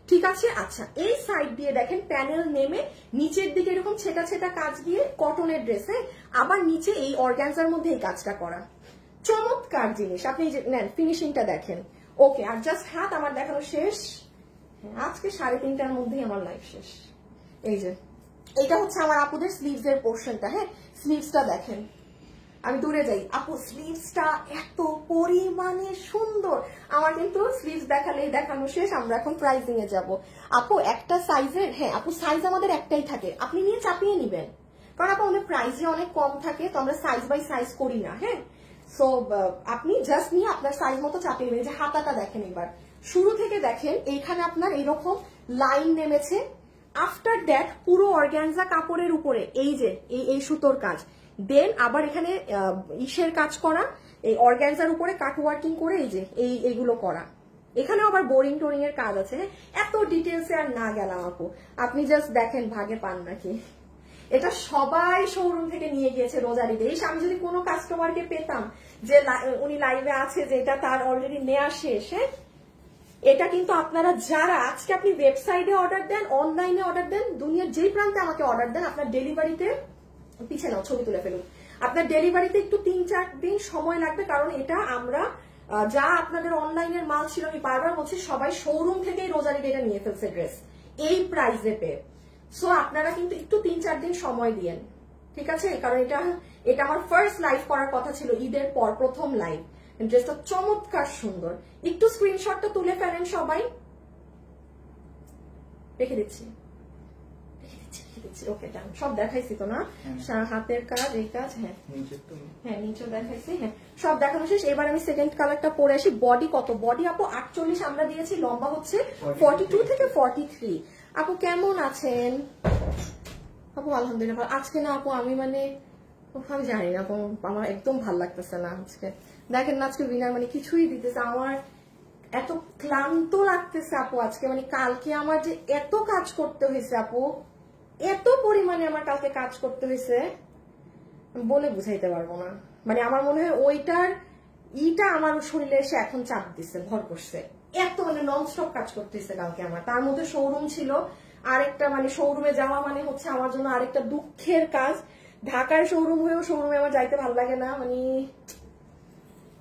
ঠিক আছে। আচ্ছা, এই সাইড দিয়ে দেখেন প্যানেল নেমে নিচের দিকে এরকম ছেটা ছেটা কাজ দিয়ে কটনের ড্রেসে, আবার নিচে এই অর্গানজার মধ্যে এই কাজটা করা, চমৎকার জিনিস। আপনি যে নেন ফিনিশিংটা দেখেন। ওকে, আর জাস্ট হাত আমার দেখানো শেষ। আজকে 3:30টার মধ্যেই আমার লাইফ শেষ। এই যে এটা হচ্ছে আমার আপুদের স্লিভস এর পোর্শনটা। হ্যাঁ, স্লিভসটা দেখেন, আমি দূরে যাই আপু, স্লিভসটা এত পরিমাণে সুন্দর। আমার কিন্তু স্লিভস দেখালেই দেখানো শেষ, আমরা এখন প্রাইজিং এ যাব আপু। একটা সাইজের, হ্যাঁ আপু সাইজ আমাদের একটাই থাকে, আপনি নিয়ে চাপিয়ে নিবেন, কারণ আপু আমাদের প্রাইসে অনেক কম থাকে, তো আমরা সাইজ বাই সাইজ করি না। হ্যাঁ, সো আপনি জাস্ট নিয়ে আপনার সাইজ মতো চাপিয়ে নেবেন। যে হাতাটা দেখেন, এবার শুরু থেকে দেখেন, এইখানে আপনার এইরকম লাইন নেমেছে, আফটার দ্যাট পুরো অর্গানজা কাপড়ের উপরে এই যে এই সুতোর কাজ, দেন আবার এখানে ইসের কাজ করা, এই অর্গানজার উপরে কাট ওয়ার্কিং করে এই যে এইগুলো করা, এখানেও আবার বোরিং টোরিং এর কাজ আছে। এত ডিটেলসে আর না গেলাম আপু, আপনি জাস্ট দেখেন ভাগে পান নাকি। এটা সবাই শোরুম থেকে নিয়ে গিয়েছে রোজার ঈদে। আমি যদি কোনো কাস্টমারকে পেতাম যে উনি লাইভে আছে, যে এটা তার অলরেডি নেওয়া শেষ, হ্যাঁ এটা কিন্তু আপনারা যারা আজকে আপনি ওয়েবসাইটে অর্ডার দেন, অনলাইনে অর্ডার দেন, দুনিয়ার যেই প্রান্তে আমাকে অর্ডার দেন, আপনার ডেলিভারিতে, পিছিয়ে নাও ছবি তুলে ফেলুন, আপনার ডেলিভারিতে একটু 3-4 দিন সময় লাগবে, কারণ এটা আমরা যা আপনাদের অনলাইনের মাল ছিল আমি বারবার বলছি সবাই শোরুম থেকেই রোজারির এটা নিয়ে ফেলছে ড্রেস এই প্রাইসে পেয়ে। সো আপনারা কিন্তু একটু 3-4 দিন সময় দিয়েন, ঠিক আছে? কারণ এটা আমার ফার্স্ট লাইভ করার কথা ছিল, ঈদের পর প্রথম লাইভ। ড্রেসটা চমৎকার সুন্দর, একটু স্ক্রিনশটটা তুলে ফেলেন সবাই। রেখে দিচ্ছি। ওকে ডান, সব দেখাইছি তো না? হাতের কাজ, এই কাজ, হ্যাঁ হ্যাঁ নিচে দেখাইছি, হ্যাঁ সব দেখানো শেষ। এবার আমি সেকেন্ড কালারটা পরে আসি। বডি কত? বডি আপু 48 আমরা দিয়েছি, লম্বা হচ্ছে 42 থেকে 43। আপু কেমন আছেন? আপু আলহামদুলিল্লাহ। আজকে না আপু আমি মানে আমি জানি না আপু, আমার একদম ভাল লাগতেছে না আজকে। দেখেন না আজকে উইনার মানে কিছুই দিতেছে, আমার এত ক্লান্ত লাগতেছে আপু আজকে। মানে কালকে আমার যে এত কাজ করতে হয়েছে আপু, এত পরিমাণে আমার কালকে কাজ করতে হয়েছে বলে বুঝাইতে পারবো না। মানে আমার মনে হয় ওইটার আমার শরীরে এসে এখন চাপ দিচ্ছে, ভর করছে। এত মানে ননস্টপ কাজ করতেছে কালকে আমার। তার মধ্যে শোরুম ছিল আরেকটা, মানে শোরুমে যাওয়া মানে হচ্ছে আমার জন্য আরেকটা দুঃখের কাজ। ঢাকায় শোরুম হয়েও শোরুমে আমার যাইতে ভালো লাগে না, মানে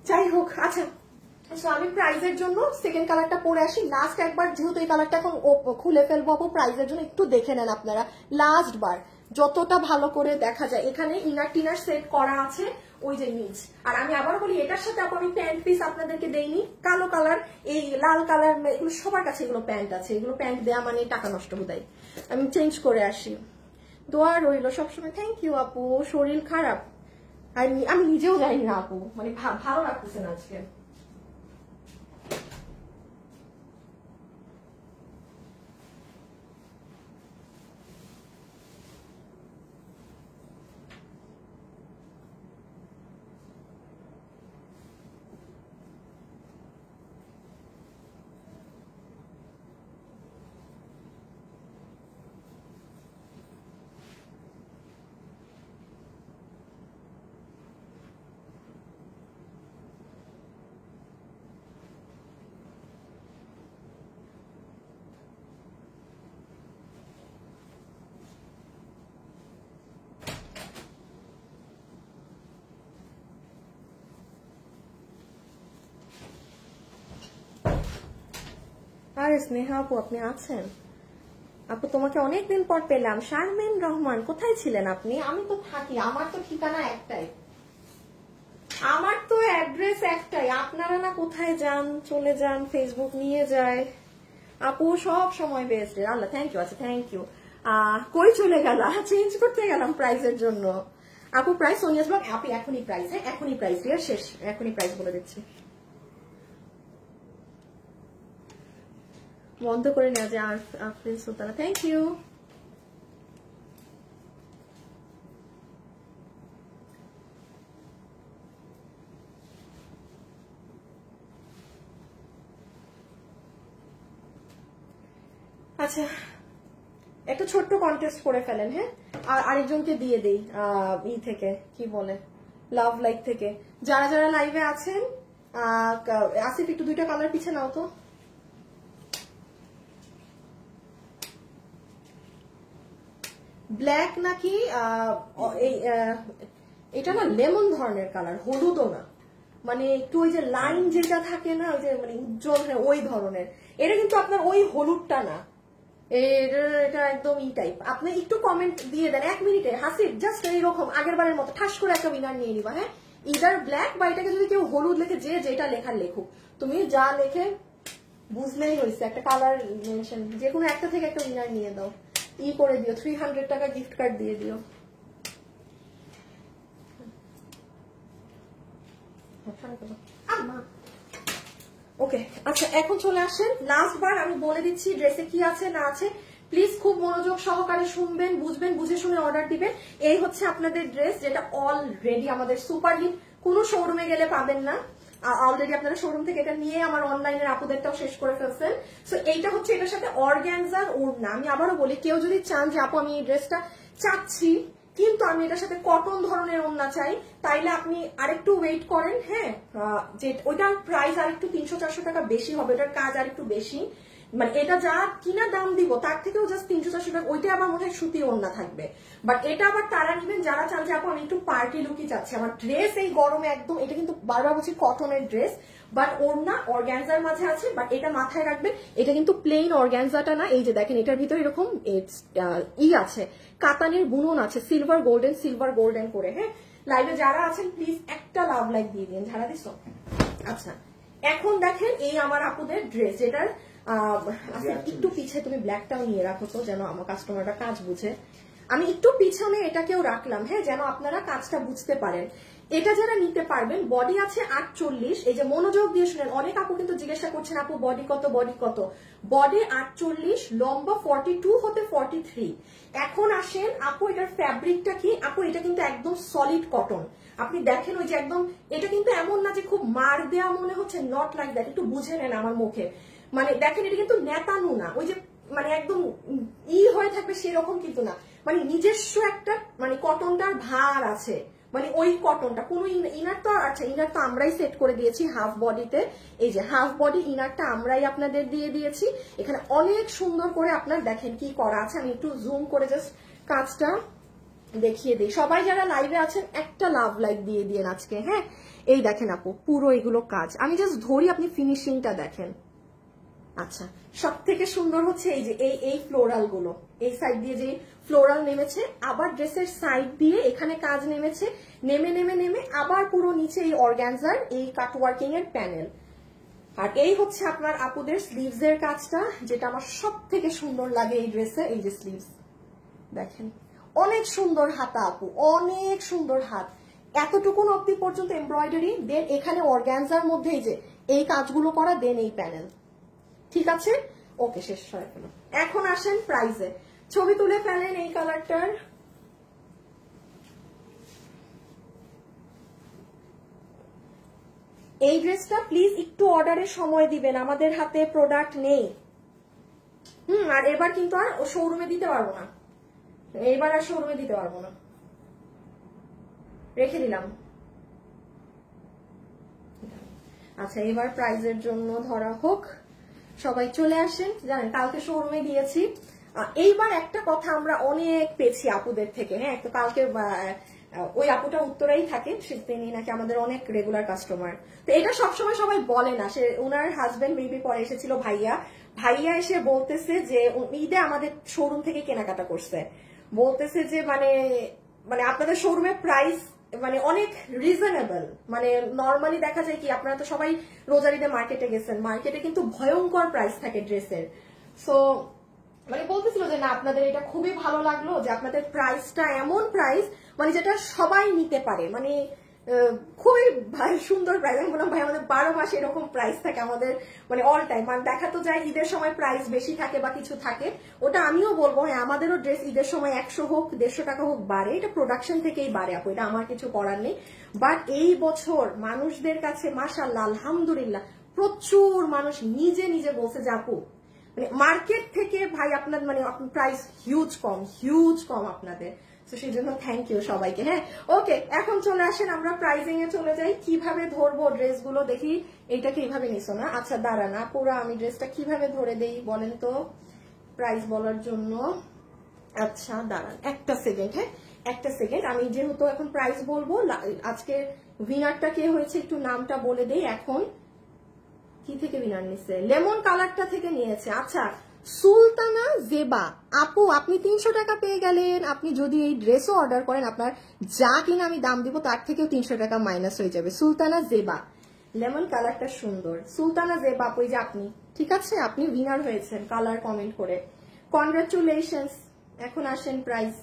যাই হোক। আচ্ছা আমি প্রাইজের জন্য সেকেন্ড কালারটা পরে আসি। লাস্ট একবার যেহেতু এই কালারটা এখন খুলে ফেলবো আপু, প্রাইজের জন্য একটু দেখে নেন আপনারা লাস্ট বার যতটা ভালো করে দেখা যায়। এখানে ইনার টিনার সেট করা আছে, ওই যে নিচ। আর আমি আবার বলি এটার সাথে আপু আমি প্যান্ট পিস আপনাদেরকে দেইনি। কালো কালার, এই লাল কালার, এগুলো সবার কাছে এগুলো প্যান্ট আছে। এগুলো প্যান্ট দেয়া মানে টাকা নষ্ট বোধহয়। আমি চেঞ্জ করে আসি। দোয়া রইল সবসময়। থ্যাংক ইউ আপু। শরীর খারাপ আর আমি নিজেও জানি না আপু, মানে ভালো লাগতেছে না আজকে। আরে স্নেহা আপু আপনি আছেন? আপু তোমাকে অনেকদিন পর পেলাম। শারমিন রহমান কোথায় ছিলেন আপনি? আমি তো থাকি, আমার তো ঠিকানা একটাই, আমার তো অ্যাড্রেস একটাই। আপনারা না কোথায় যান, চলে যান, ফেসবুক নিয়ে যায়। আপু সব সময় বেস্ট। আল্লাহ থ্যাংক ইউ। আচ্ছা থ্যাংক ইউ। কই চলে গেল? চেঞ্জ করতে গেলাম প্রাইজের জন্য। আপু প্রাইস সোনিয়াস ব্লগ আপু এখনই প্রাইস, হ্যাঁ এখনই প্রাইস দিয়ে শেষ, এখনই প্রাইস বলে দিচ্ছি। বন্ধ করে নেওয়া যায় আফরিন সুলতানা, থ্যাংক ইউ। আচ্ছা একটা ছোট্ট কন্টেস্ট করে ফেলেন, হ্যাঁ আর আরেকজনকে দিয়ে দেই ই থেকে, কি বলে লাভ লাইক থেকে। যারা যারা লাইভে আছেন আসিফ একটু 2টা কালার পিছে নাও তো। ব্ল্যাক নাকি এটা না লেমন ধরনের কালার, হলুদও না, মানে একটু ওই যে লাইন যেটা থাকে না, ওই যে মানে উজ্জ্বল, ওই ধরনের। এটা কিন্তু আপনার ওই হলুদটা না, এটা একদম ই টাইপ। আপনি একটু কমেন্ট দিয়ে দেন 1 মিনিটে হাসিব, জাস্ট এইরকম আগের বারের মতো ঠাস করে একটা উইনার নিয়ে নিবা। হ্যাঁ ইদার ব্ল্যাক বা এটাকে যদি কেউ হলুদ লেখে, যে যেটা লেখার লেখুক, তুমি যা লেখে বুঝলেই হয়েছে। একটা কালার মেনশন, যে কোনো একটা থেকে একটা উইনার নিয়ে দাও, ই করে দিও, 300 টাকা গিফট কার্ড দিয়ে দিও। ওকে আচ্ছা এখন চলে আসেন। লাস্ট বার আমি বলে দিচ্ছি ড্রেসে কি আছে না আছে, প্লিজ খুব মনোযোগ সহকারে শুনবেন, বুঝবেন, বুঝে শুনে অর্ডার দিবেন। এই হচ্ছে আপনাদের ড্রেস, যেটা অলরেডি আমাদের সুপার হিট, কোনো শোরুমে গেলে পাবেন না। অলরেডি আপনারা শোরুম থেকে এটা নিয়ে আমার অনলাইনের আপুদেরটাও শেষ করে ফেলছেন। সো এইটা হচ্ছে এটার সাথে অর্গানজার ওড়না। আমি আবারও বলি, কেউ যদি চান যে আপু আমি এই ড্রেসটা চাচ্ছি কিন্তু আমি এটার সাথে কটন ধরনের ওড়না চাই, তাইলে আপনি আরেকটু ওয়েট করেন। হ্যাঁ যে ওইটার প্রাইস আরেকটু 300-400 টাকা বেশি হবে, ওটার কাজ আরেকটু বেশি, মানে এটা যা কিনা দাম দিব তার থেকেও জাস্ট 300-400 টাকা, ওইটা আবার মনে হয় সুতি ওড়না থাকবে। বাট এটা আবার তারা নিবেন যারা চান যে আপু আমি একটু পার্টি লুকই চাচ্ছি, আমার ড্রেস এই গরমে একদম, এটা কিন্তু বারবার বলছি কটনের ড্রেস, বাট ওড়না অর্গানজার মাঝে আছে। বাট এটা মাথায় রাখবেন, এটা কিন্তু প্লেন অর্গানজাটা না, এই যে দেখেন এটার ভিতরে এরকম আছে, কাতানের বুনন আছে, সিলভার গোল্ডেন করে। হ্যাঁ, লাইভে যারা আছেন প্লিজ একটা লাভ লাইক দিয়ে দিন, ঝাড়া দিস। আচ্ছা, এখন দেখেন এই আমার আপুদের ড্রেস, যেটার একটু পিছিয়ে তুমি ব্ল্যাকটাও নিয়ে রাখো তো, যেন আমার কাস্টমারটা কাজ বুঝে। আমি একটু পিছনে এটাকেও রাখলাম, হ্যাঁ, যেন আপনারা কাজটা বুঝতে পারেন। এটা যারা নিতে পারবেন, বডি আছে 48, এই যে মনোযোগ দিয়ে শুনেন, অনেক আপু কিন্তু জিজ্ঞাসা করছেন আপু বডি কত, বডি 48, লম্বা 42 হতে 43। এখন আসেন আপু এটার ফ্যাব্রিকটা কি, আপু এটা কিন্তু একদম সলিড কটন। আপনি দেখেন ওই যে একদম, এটা কিন্তু এমন না যে খুব মার দেওয়া মনে হচ্ছে, নট লাইক দ্যাট, একটু বুঝে নেন আমার মুখে, মানে দেখেন এটা কিন্তু নেতানো না, ওই যে মানে একদম হয়ে থাকবে সেরকম কিন্তু না, মানে নিজস্ব একটা মানে কটনটার ভার আছে, মানে ওই কটনটা কোনো ইনার তো, আচ্ছা ইনার তো আমরাই সেট করে দিয়েছি হাফ বডিতে, এই যে হাফ বডি ইনারটা আমরাই আপনাদের দিয়ে দিয়েছি। এখানে অনেক সুন্দর করে আপনার দেখেন কি করা আছে, আমি একটু জুম করে জাস্ট কাজটা দেখিয়ে দিই। সবাই যারা লাইভে আছেন একটা লাভ লাইক দিয়ে দিন আজকে। হ্যাঁ, এই দেখেন আপু পুরো এগুলো কাজ, আমি জাস্ট ধরি, আপনি ফিনিশিংটা দেখেন। আচ্ছা, সব থেকে সুন্দর হচ্ছে এই যে এই ফ্লোরাল গুলো, এই সাইড দিয়ে যে ফ্লোরাল নেমেছে, আবার ড্রেসের সাইড দিয়ে এখানে কাজ নেমেছে, নেমে আবার পুরো নিচে এই অর্গানজার এই কাটওয়ার্কিং এর প্যানেল। আর এই হচ্ছে আপনার আপুদের স্লিভস এর কাজটা, যেটা আমার সব থেকে সুন্দর লাগে এই ড্রেসে। এই যে স্লিভস দেখেন, অনেক সুন্দর হাতা আপু, অনেক সুন্দর হাত, এতটুকুন অব্দি পর্যন্ত এমব্রয়ডারি, দেন এখানে অর্গানজার মধ্যে এই যে এই কাজগুলো করা, দেন এই প্যানেল। ঠিক আছে, ওকে, শেষ হয়ে গেল। এখন আসেন প্রাইসে, ছবি তুলে ফেলেন এই কালারটার। এই ড্রেসটা প্লিজ একটু অর্ডারের সময় দিবেন, আমাদের হাতে প্রোডাক্ট নেই। আর এবার কিন্তু আর শোরুমে দিতে পারবো না, এবার আর শোরুমে দিতে পারবো না, রেখে দিলাম। আচ্ছা, এবার প্রাইজের জন্য ধরা হোক, সবাই চলে আসেন। জানেন কালকে শোরুমে দিয়েছি। এইবার একটা কথা আমরা অনেক পেয়েছি আপুদের থেকে। হ্যাঁ, তো কালকে ওই আপুটা উত্তরেই থাকে, তিনি নাকি আমাদের অনেক রেগুলার কাস্টমার। তো এটা সবসময় সবাই বলে না, সে ওনার হাজবেন্ড মেবি পরে এসেছিল, ভাইয়া এসে বলতেছে যে ঈদে আমাদের শোরুম থেকে কেনাকাটা করছে, বলতেছে যে মানে আপনাদের শোরুমের প্রাইস মানে অনেক রিজনেবল, মানে নর্মালি দেখা যায় কি, আপনারা তো সবাই রোজার ঈদে মার্কেটে গেছেন, মার্কেটে কিন্তু ভয়ঙ্কর প্রাইস থাকে ড্রেসের। সো মানে বলতেছিল যে না আপনাদের এটা খুবই ভালো লাগলো, যে আপনাদের প্রাইসটা এমন প্রাইস মানে যেটা সবাই নিতে পারে, মানে খুবই সুন্দর প্রাইস। আমি বললাম ভাই আমাদের 12 মাসে এরকম প্রাইস থাকে আমাদের, মানে অল টাইম, মানে দেখা তো যায় ঈদের সময় প্রাইস বেশি থাকে বা কিছু থাকে, ওটা আমিও বলবো হ্যাঁ আমাদেরও ড্রেস ঈদের সময় 100 হোক 150 টাকা হোক বাড়ে, এটা প্রোডাকশন থেকেই বাড়ে আপু, এটা আমার কিছু করার নেই। বাট এই বছর মানুষদের কাছে মাশাআল্লাহ আলহামদুলিল্লাহ প্রচুর মানুষ নিজে নিজে বলছে যে আপু মানে মার্কেট থেকে ভাই আপনার মানে প্রাইস হিউজ কম আপনাদের, তো সেই জন্য থ্যাংক ইউ সবাইকে। হ্যাঁ, ওকে, এখন চলে আসেন আমরা প্রাইজিং এ চলে যাই। কিভাবে ধরবো ড্রেসগুলো দেখি, এইটাকে এইভাবে নিছো না, আচ্ছা দাঁড়ান পুরো আমি ড্রেসটা কিভাবে ধরে দেই বলেন তো প্রাইস বলার জন্য। আচ্ছা দাঁড়ান একটা সেকেন্ড, হ্যাঁ একটা সেকেন্ড, আমি যেহেতু এখন প্রাইস বলবো, আজকে উইনারটা কে হয়েছে একটু নামটা বলে দেই। এখন কি থেকে উইনার নিছে, লেমন কালারটা থেকে নিয়েছে। আচ্ছা, সুলতানা জেবা আপু, আপনি 300 টাকা পেয়ে গেলেন। আপনি যদি এই ড্রেসও অর্ডার করেন, আপনার যা কিনা আমি দাম দিব তার থেকেও 300 টাকা মাইনাস হয়ে যাবে। সুলতানা জেবা, লেমন কালারটা সুন্দর, সুলতানা জেবা আপু, যে আপনি ঠিক আছে, আপনি উইনার হয়েছেন কালার কমেন্ট করে, কনগ্রাচুলেশনস। এখন আসেন প্রাইস,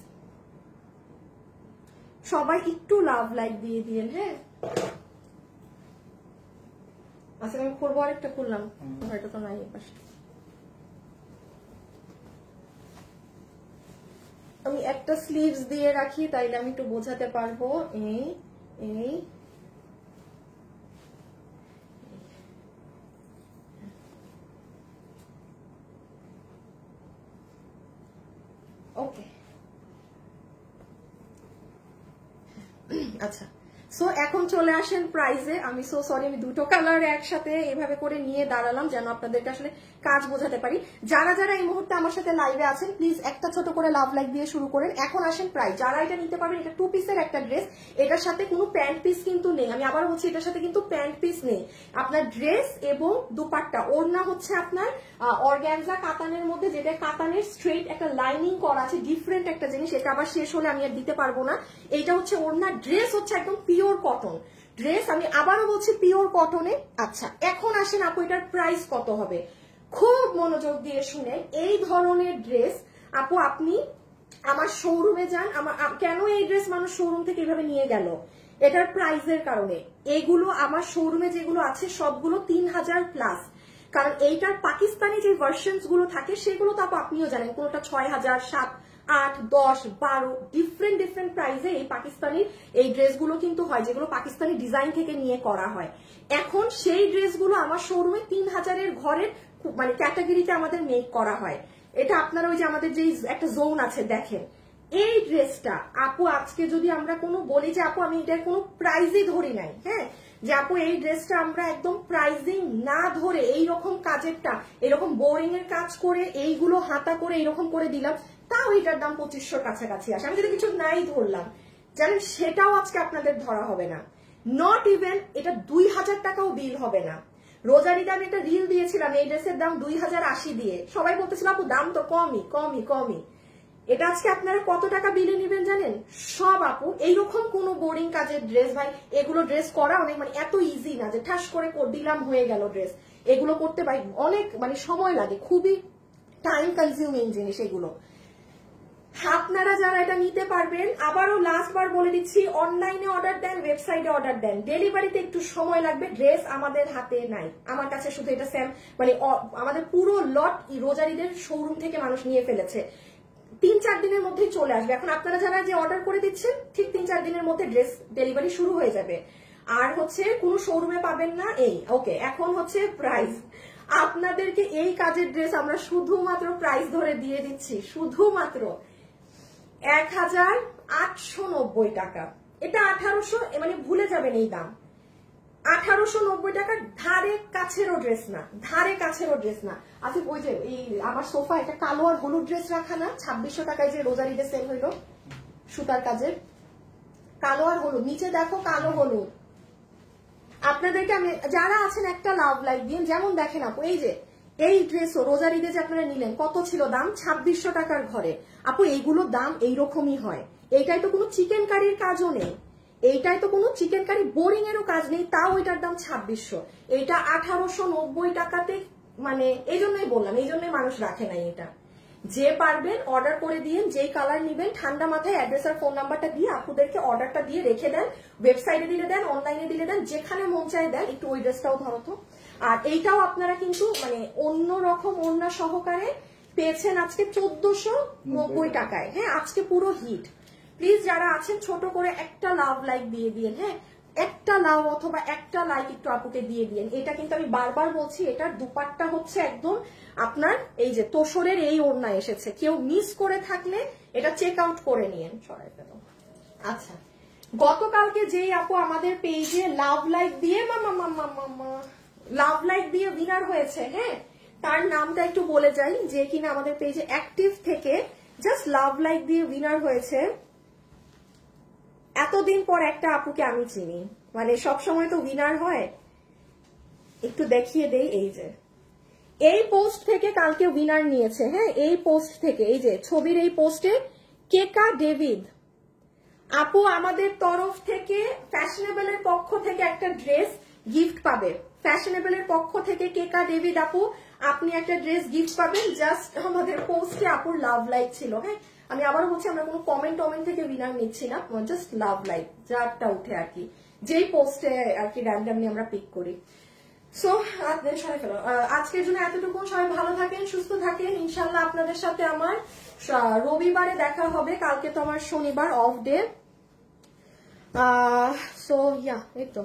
সবাই একটু লাভ লাইক দিয়ে দিন। হ্যাঁ, আচ্ছা আমি করবো, আরেকটা করলাম, এটা তো নাই পাশে, আমি একটা স্লিভস দিয়ে রাখি তাইলে আমি একটু বোঝাতে পারবো। এই ওকে, আচ্ছা সো এখন চলে আসেন প্রাইজে। আমি সো সরি, আমি দুটো কালার একসাথে এভাবে করে নিয়ে দাঁড়ালাম যেন আপনাদেরকে আসলে কাজ বোঝাতে পারি। যারা যারা এই মুহূর্তে আমার সাথে লাইভে আছেন প্লিজ একটা ছোট করে লাভ লাইক দিয়ে শুরু করেন। এখন আসেন প্রাইস, যারা এটা নিতে পারবেন, এটা 2 পিসের একটা ড্রেস, এটার সাথে কোনো প্যান্ট পিস কিন্তু নেই। আমি আবার বলছি এটার সাথে কিন্তু প্যান্ট পিস নেই। আপনার ড্রেস এবং দুপাট্টা, ওড়না হচ্ছে আপনার অর্গানজা কাতানের মধ্যে, যেটা কাতানের স্ট্রেট একটা লাইনিং করা আছে, ডিফারেন্ট একটা জিনিস। এটা আবার শেষ হলে আমি আর দিতে পারবো না। এইটা হচ্ছে ওড়না, ড্রেস হচ্ছে একদম পিওর কটন ড্রেস, আমি আবারও বলছি পিওর কটনে। আচ্ছা এখন আসেন আপু এটার প্রাইস কত হবে, খুব মনোযোগ দিয়ে শুনেন। এই ধরনের ড্রেস আপু আপনি আমার শোরুমে যান, কেন এই ড্রেস মানুষ শোরুম থেকে এইভাবে নিয়ে গেল, এটার প্রাইসের কারণে। এগুলো আমার শোরুমে যেগুলো আছে সবগুলো 3000 প্লাস, কারণ এইটার পাকিস্তানি যে ভার্সনস গুলো থাকে সেগুলো তো আপনিও জানেন, কোনোটা 6000, 7, 8, 10, 12 ডিফারেন্ট প্রাইসে এই পাকিস্তানি এই ড্রেসগুলো কিন্তু হয়, যেগুলো পাকিস্তানি ডিজাইন থেকে নিয়ে করা হয়। এখন সেই ড্রেসগুলো আমার শোরুমে 3000-এর ঘরের মানে ক্যাটাগরিতে আমাদের মেক করা হয়। এটা আপনারা ওই যে আমাদের যে একটা জোন আছে দেখেন, এই ড্রেসটা আপু আজকে যদি আমরা কোনো বলি যে আপু আমি এটার কোনো প্রাইজই ধরি নাই, হ্যাঁ, যে আপু এই ড্রেসটা আমরা একদম প্রাইজিং না ধরে এইরকম কাজেরটা, এরকম বোরিং এর কাজ করে এইগুলো হাতা করে এইরকম করে দিলাম, তাও এটার দাম 2500 কাছাকাছি আসে। আমি যদি কিছু নাই ধরলাম জানেন, সেটাও আজকে আপনাদের ধরা হবে না। নট ইভেন এটা 2000 টাকাও বিল হবে না। রোজারিতে আমি একটা রিল দিয়েছিলাম এই ড্রেসের দাম 2080 দিয়ে, সবাই বলতেছিল আপু দাম তো কমই। এটা আজকে আপনারা কত টাকা বিলে নেবেন জানেন? সব আপু এইরকম কোনো বোরিং কাজের ড্রেস, ভাই এগুলো ড্রেস করা অনেক মানে এত ইজি না যে ঠাস করে দিলাম হয়ে গেল ড্রেস। এগুলো করতে ভাই অনেক মানে সময় লাগে, খুবই টাইম কনজিউমিং জিনিস এগুলো। আপনারা যারা এটা নিতে পারবেন, আবারও লাস্ট বার বলে দিচ্ছি, অনলাইনে অর্ডার দেন, ওয়েবসাইটে অর্ডার দেন, ডেলিভারিতে একটু সময় লাগবে। ড্রেস আমাদের হাতে নাই, আমার কাছে শুধু এটা মানে আমাদের পুরো লট রোজারিদের শোরুম থেকে মানুষ নিয়ে ফেলেছে। 3-4 দিনের মধ্যেই চলে আসবে। এখন আপনারা যারা যে অর্ডার করে দিচ্ছেন ঠিক 3-4 দিনের মধ্যে ড্রেস ডেলিভারি শুরু হয়ে যাবে। আর হচ্ছে কোনো শোরুমে পাবেন না এই। ওকে, এখন হচ্ছে প্রাইস। আপনাদেরকে এই কাজের ড্রেস আমরা শুধুমাত্র প্রাইস ধরে দিয়ে দিচ্ছি শুধুমাত্র 1890 টাকা। এটা 1800, মানে ভুলে যাবেন এই দাম, 1890 টাকা। ধারে কাছেরও ড্রেস না। আচ্ছা ওই যে এই আমার সোফা একটা কালো আর হলুদ ড্রেস রাখা না 2600 টাকায়, যে রোজারিতে সেল হইলো সুতার কাজের, কালো আর হলুদ, নিচে দেখো কালো হলুদ। আপনাদেরকে আমি যারা আছেন একটা লাভ লাইক দিন। যেমন দেখেন আপু এই যে এই ড্রেসও রোজারিতে যে আপনারা নিলেন কত ছিল দাম? 2600 টাকার ঘরে। আপু এইগুলো দাম এইরকমই হয়। এইটাই তো কোনো চিকেন কারির কাজও নেই, এইটাই তো কোনো চিকেন কারি বোরিং এরও কাজ নেই, তাও এটার দাম 2600। এইটা 1890 টাকাতে, মানে এই জন্যই বললাম, এই জন্যই মানুষ রাখে নাই এটা। যে পারবেন অর্ডার করে দিন, যেই কালার নিবেন ঠান্ডা মাথায় অ্যাড্রেস আর ফোন নাম্বারটা দিয়ে আপুদেরকে অর্ডারটা দিয়ে রেখে দেন, ওয়েবসাইটে দিলে দেন, অনলাইনে দিলে দেন, যেখানে মন চায় দেন। একটু ওই ড্রেসটাও ধরো তো। আর এইটাও আপনারা কিন্তু মানে অন্য রকম ওড়না সহকারে পেয়েছেন আজকে 1490 টাকায়। হ্যাঁ, আজকে পুরো হিট। প্লিজ যারা আছেন ছোট করে একটা লাভ লাইক দিয়ে দিন, হ্যাঁ একটা লাভ অথবা একটা লাইক একটু আপুকে দিয়ে দিন। এটা কিন্তু আমি বারবার বলছি, এটার দুপাট্টা হচ্ছে একদম আপনার এই যে তোসরের এই ওড়না এসেছে, কেউ মিস করে থাকলে এটা চেক আউট করে নিয়েন। সরাই ফেলো। আচ্ছা, গতকালকে যেই আপু আমাদের পেজে লাভ লাইক দিয়ে লাভ লাইক দিয়ে উইনার হয়েছে, হ্যাঁ তার নামটা একটু বলে যাই, যে কিনা আমাদের পেজে অ্যাক্টিভ থেকে জাস্ট লাভ লাইক দিয়ে উইনার হয়েছে। এতদিন পর একটা আপুকে আমি চিনি, মানে সবসময় তো উইনার হয়, একটু দেখিয়ে দেই। এই যে এই পোস্ট থেকে কালকে উইনার নিয়েছে, হ্যাঁ এই পোস্ট থেকে, এই যে ছবির এই পোস্টে কেকা ডেভিড আপু আমাদের তরফ থেকে ফ্যাশনেবলের পক্ষ থেকে একটা ড্রেস গিফট পাবে। ফ্যাশনেবলের পক্ষ থেকে কেকা ডেভিড আপু আপনি একটা ড্রেস গিফট পাবেন। জাস্ট আমাদের পোস্টে আপুর লাভ লাইক ছিল। হ্যাঁ, আমি আবারও বলছি, আমরা কোনো কমেন্ট থেকে উইনার নিচ্ছি না, জাস্ট লাভ লাইক যারটা উঠে আর কি, যেই পোস্টে আর কি র্যান্ডামলি আমরা পিক করি। সো সবাই ফেলো, আজকের জন্য এতটুকু। সবাই ভালো থাকেন, সুস্থ থাকেন। ইনশাল্লাহ আপনাদের সাথে আমার রবিবারে দেখা হবে, কালকে তো আমার শনিবার অফ ডে। সো ইয়া এই তো,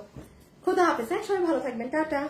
খোদা হাফেজ। হ্যাঁ সবাই ভালো থাকবেন, টাটা।